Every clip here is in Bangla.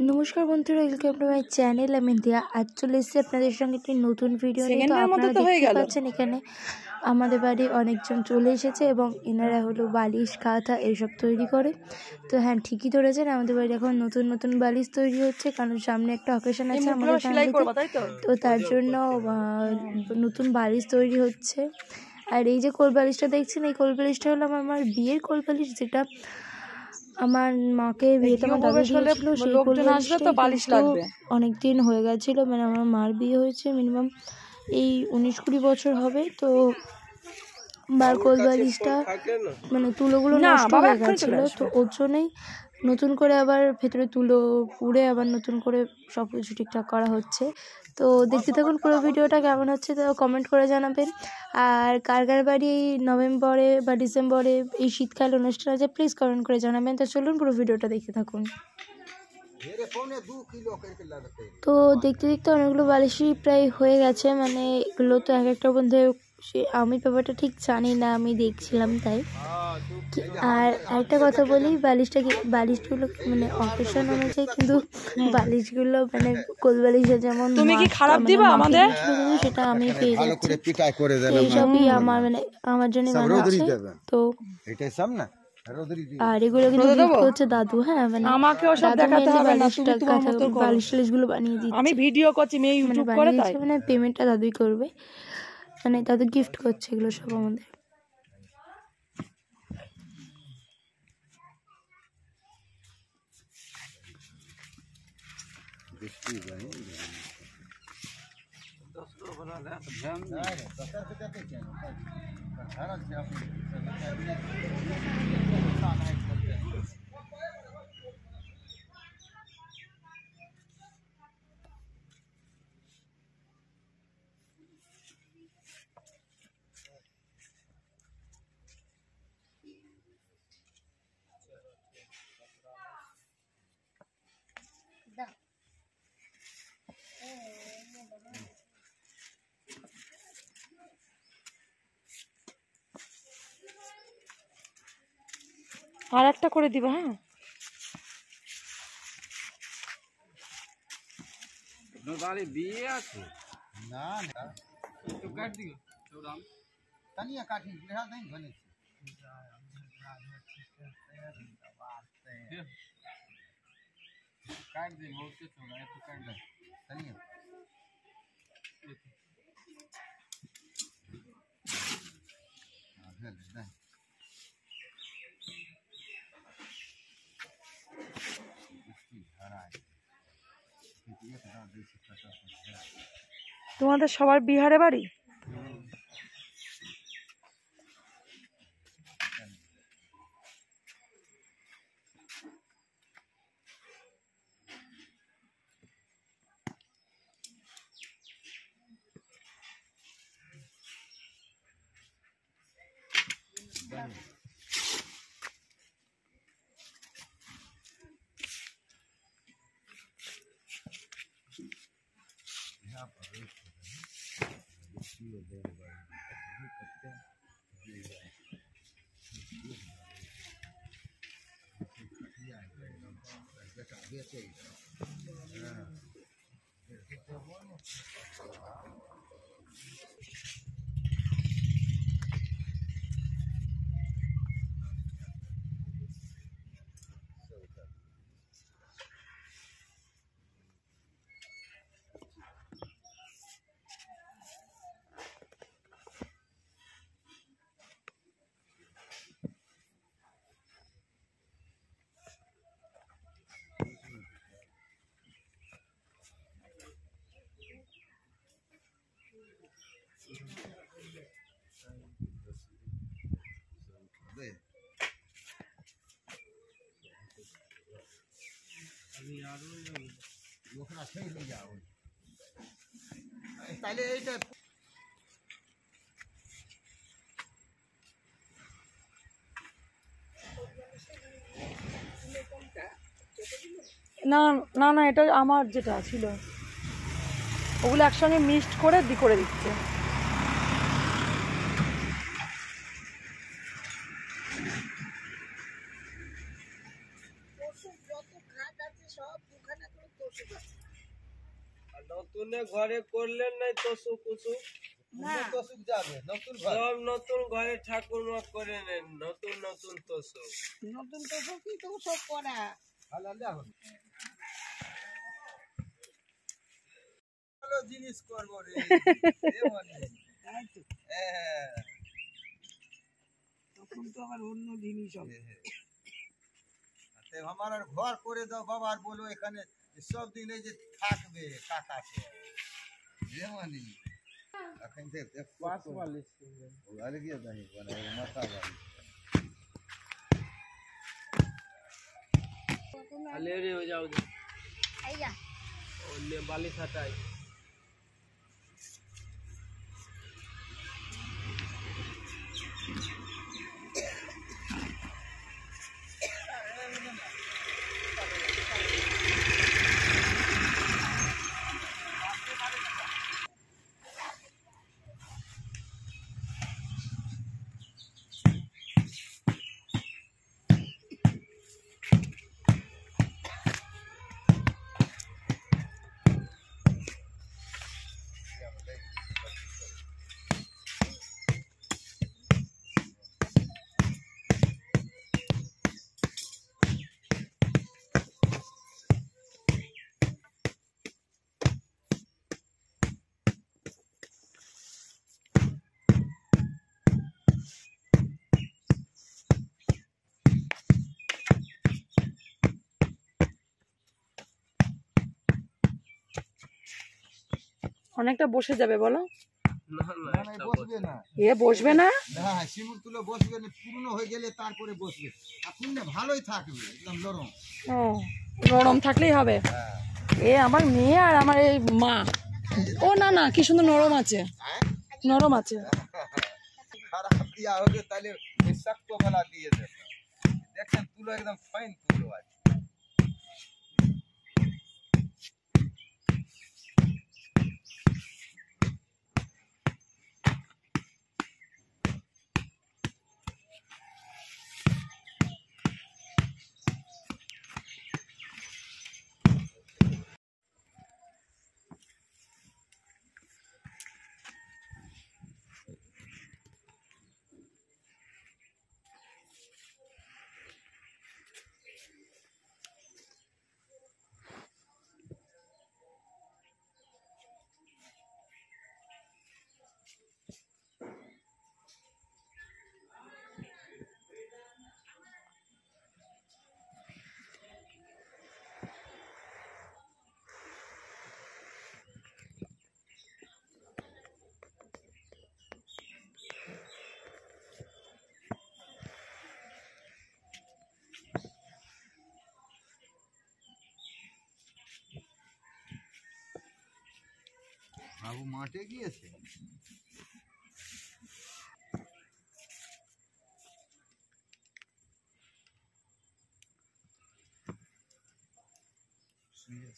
নমস্কার বন্ধুরা, ওয়েলকাম টু মাই চ্যানেল। আমি দিয়া আজ চলে এসেছি আপনাদের সঙ্গে একটি নতুন ভিডিও নিয়ে। তো আপনারা দেখতে পাচ্ছেন এখানে আমাদের বাড়ি অনেকজন চলে এসেছে এবং এনারা হলো বালিশ কাঁথা এইসব তৈরি করে। তো হ্যাঁ, ঠিকই ধরেছেন, আমাদের বাড়ি এখন নতুন নতুন বালিশ তৈরি হচ্ছে, কারণ সামনে একটা অকেশন আছে আমাদের ফ্যামিলিতে। তো তার জন্য নতুন বালিশ তৈরি হচ্ছে। আর এই যে কোল বালিশটা দেখছেন, এই কোল বালিশটা হলো আমার বিয়ের কোল বালিশ, যেটা আমার মাকে বিয়েতে আমার দাদু দিয়েছিল। সেই কোল বালিশটা অনেকদিন হয়ে গেছিলো, মানে আমার মার বিয়ে হয়েছে মিনিমাম এই 19-20 বছর হবে। তো বার কোল বালিশটা মানে তুলোগুলো নষ্ট হয়ে গেছিলো, তো ওর জন্যই নতুন করে আবার ভেতরে তুলো পুড়ে আবার নতুন করে সব কিছু ঠিকঠাক করা হচ্ছে। তো দেখতে থাকুন পুরো ভিডিওটা, কেমন হচ্ছে তো কমেন্ট করে জানাবেন। আর কার কার বাড়ি নভেম্বরে বা ডিসেম্বরে এই শীতকাল অনুষ্ঠান আছে প্লিজ কমেন্ট করে জানাবেন। তো চলুন পুরো ভিডিওটা দেখতে থাকুন। তো দেখতে দেখতে অনেকগুলো বালিশই প্রায় হয়ে গেছে, মানে এগুলো তো এক একটা বন্ধু আমি ব্যাপারটা ঠিক জানি না, আমি দেখছিলাম তাই। আর একটা কথা বলি, বালিশগুলো মানে অকেশন অনুযায়ী কিন্তু বালিশগুলো মানে কোল বালিশে যেমন তুমি কি খারাপ দিবা আমাদের, সেটা আমি পেয়ে যাচ্ছি। এইসবই আমার মানে আমার জন্য মনে হচ্ছে। তো আর এগুলো কিন্তু গিফট করছে দাদু। হ্যাঁ, মানে আমাকেও সব দেখাতে হবে না, তুমি তোমার মতো করো। বালিশ টালিশগুলো বানিয়ে দিচ্ছে, আমি ভিডিও করছি, মেয়ে ইউটিউব করে তাই মানে পেমেন্টটা দাদুই করবে, মানে দাদু গিফট করছে এগুলো সব আমাদের। আর একটা করে দিবা। হ্যাঁ, বিয়ে আছে না তো কাট দিও চৌরাম तनिया काठी बिहा नहीं बने काट दे बहुत से छोड़ा है तो काट दे तनिया তোমাদের সবার বিহারে বাড়ি? না না না, এটা আমার যেটা ছিল ওগুলো একসঙ্গে মিক্সড করে দিচ্ছে। নতুন ঘরে করলেন নাই তোষু কুসু না তোষুক যাবে নতুন ঘর সব নতুন ঘরে ঠাকুরমা করে নেন নতুন নতুন তোষু কি তো সব করা ভালো জিনিস করবো রে তখন তো আবার অন্য জিনিস হবে আমার আর ঘর করে দাও বাবা আর বলো এখানে সব দিন এই যে থাকবে কাকা যেমনই এখন থেকে পাঁচ বালিশ আরে কি জানি মানে মাথা বালিশ আলে রে हो जाओ दे आइया और ले बालिश हटाई অনেকটা বসে যাবে বলো না না বসবে না এ বসবে না না শিমুল তুলে বসবে না পুরনো হয়ে গেলে তারপরে বসবে এখন না ভালোই থাকবে একদম নরম ও নরম থাকলেই হবে এ আমার মেয়ে আর আমার এই মা ও না না কি সুন্দর নরম আছে নরম আছে খারাপ দিয়া হবে তাহলে শক্ত গলা দিয়ে দেবে দেখেন তুলো একদম ফাইন তুলো আছে বাবু মাঠে গিয়েছে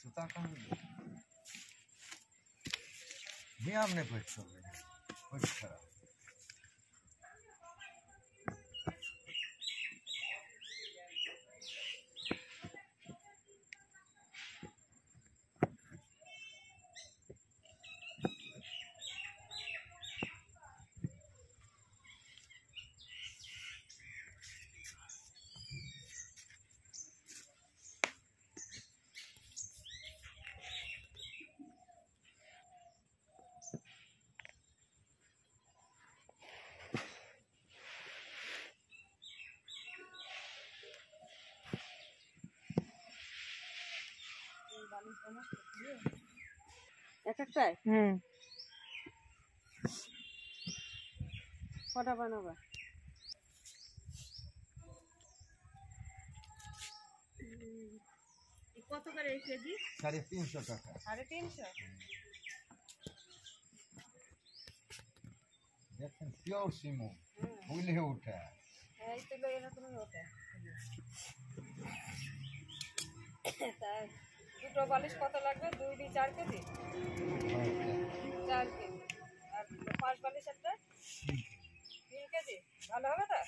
सुता कहाँ ये हमने कुछ खराब এক একটাই কটা বানাবা কত করে কেজি 350 টাকা 350 দেখেন পিওর সিমু ফুলে ওঠা এই তো লইনা তুমি ওঠে তাই দুটো বালিশ কত লাগবে 2-4 কেজি 4 কেজি আর 5 বালিশ একটা 3 কেজি ভালো হবে তো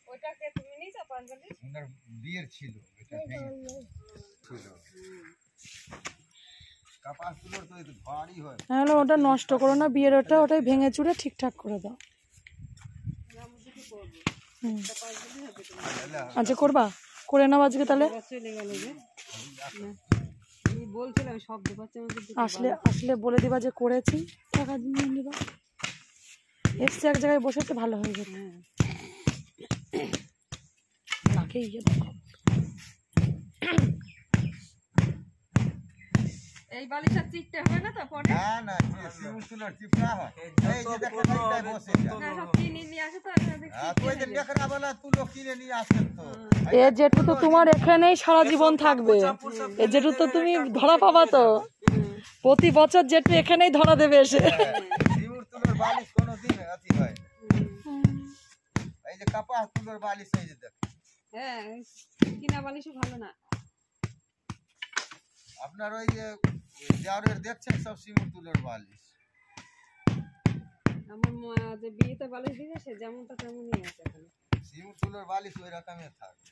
ওইটাকে তুমি নিয়েছো 5 বালিশ ওনার বিয়ের ছিল এটা ছিল কাপাস তুলোর তো একটু ভারী হয়। হ্যালো, ওটা নষ্ট করো না, বিয়ের ওটাই ভেঙে চুড়ে ঠিকঠাক করে দাও। আচ্ছা করবা, করে নাও আজকে তাহলে। আসলে আসলে বলে দিবা যে করেছি, টাকা দিয়ে নিবা। এসছে এক জায়গায় বসে তো ভালো হয়ে যাবে। তাকে ইয়ে দেখো, এই বালিশার চিটতে হবে না তো পরে? না না, সিমেন্ট তুলোর চিপড়া হয়। এই যে দেখেন এইটাই বসে যায়। না সব কিনে নিয়ে আসে তো এখানে দেখি। তুই যে লেখরাওয়ালা তুলো কিনে নিয়ে আসেন তো। এ যেটু তো তোমার এখানেই সারা জীবন থাকবে। এ যেটু তো তুমি ধরা পাবা তো প্রতি বছর, যেটু এখানেই ধরা দেবে এসে। সিমেন্ট তুলোর বালিশ কোনোদিন অতি হয় না। এই যে কাপাস তুলোর বালিশ, এই যে দেখ। হ্যাঁ, কিনা বালিশও ভালো না। আপনার ওই যে জারের দেখছেন সব সিমেন্ট তুলোর বালিশ। আমার মা যে বিয়েতে বালিশ দিয়েছে যেমনটা তেমনই আছে এখানে। সিমেন্ট তুলোর বালিশ ওই রকমের থাকে।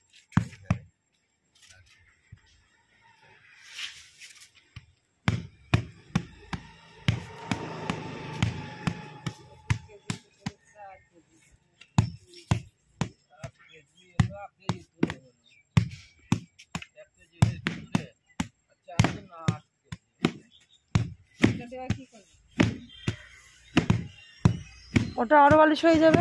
ওটা আরো বালিশ হয়ে যাবে।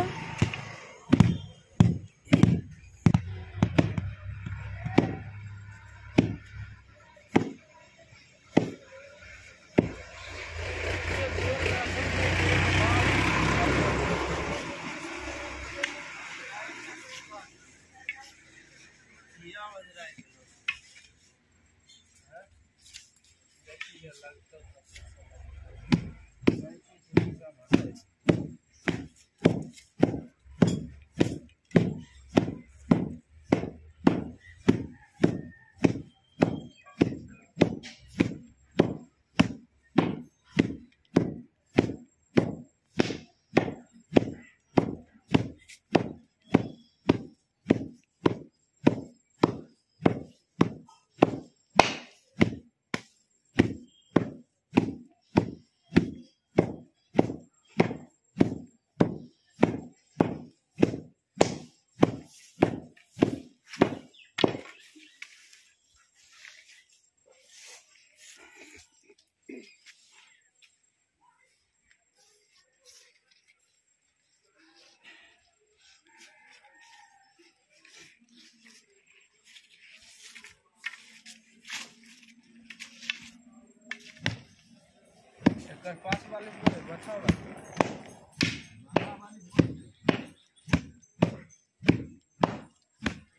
पास वाले बचा होगा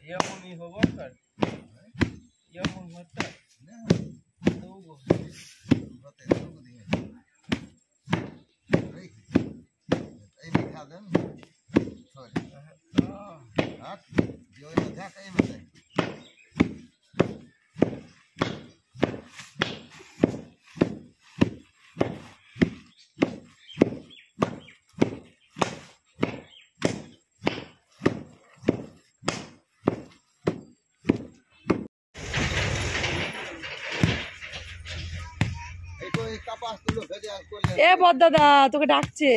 ये मुनी होगा सर ये मुन होता नहीं दो गो बते दो गो दिए राइट ए लिखा देन सॉरी हां जो ये ध्यान कहीं मत এ বড়দাদা তোকে ডাকছে,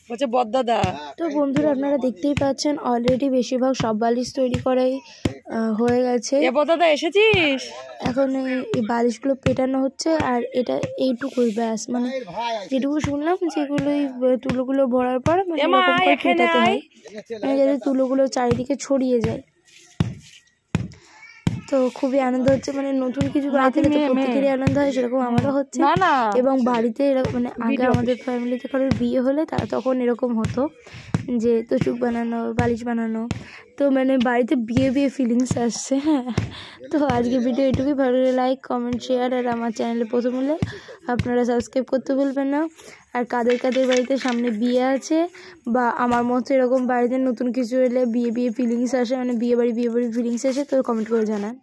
বলছে বড়দাদা। তো বন্ধুরা আপনারা দেখতেই পাচ্ছেন অলরেডি বেশিরভাগ সব বালিশ তৈরি করাই হয়ে গেছে। এ বড়দাদা এসেছিস? এখন এই বালিশগুলো পেটানো হচ্ছে আর এটা এইটুকুই ব্যাস, মানে যেটুকু শুনলাম যেগুলোই তুলোগুলো ভরার পর মানে এরকম করে পেটাতে হয়, মানে যাতে তুলোগুলো চারিদিকে ছড়িয়ে যায়। তো খুবই আনন্দ হচ্ছে, মানে নতুন কিছু বাড়িতে প্রত্যেকেরই আনন্দ হয়, সেরকম আমারও হচ্ছে। এবং বাড়িতে এরকম মানে আগে আমাদের ফ্যামিলিতে কারোর বিয়ে হলে তখন এরকম হতো যে তোষক বানানো, বালিশ বানানো, তো মানে বাড়িতে বিয়ে বিয়ে ফিলিংস আসছে। হ্যাঁ, তো আজকে ভিডিও এটুকুই। ভালো লাগে লাইক, কমেন্ট, শেয়ার, আর আমার চ্যানেলে প্রথম হলে আপনারা সাবস্ক্রাইব করতে ভুলবেন না। আর কাদের কাদের বাড়িতে সামনে বিয়ে আছে বা আমার মতো এরকম বাড়িতে নতুন কিছু এলে বিয়ে বিয়ে ফিলিংস আসে, মানে বিয়ে বাড়ি ফিলিংস আসে, তো কমেন্ট করে জানান।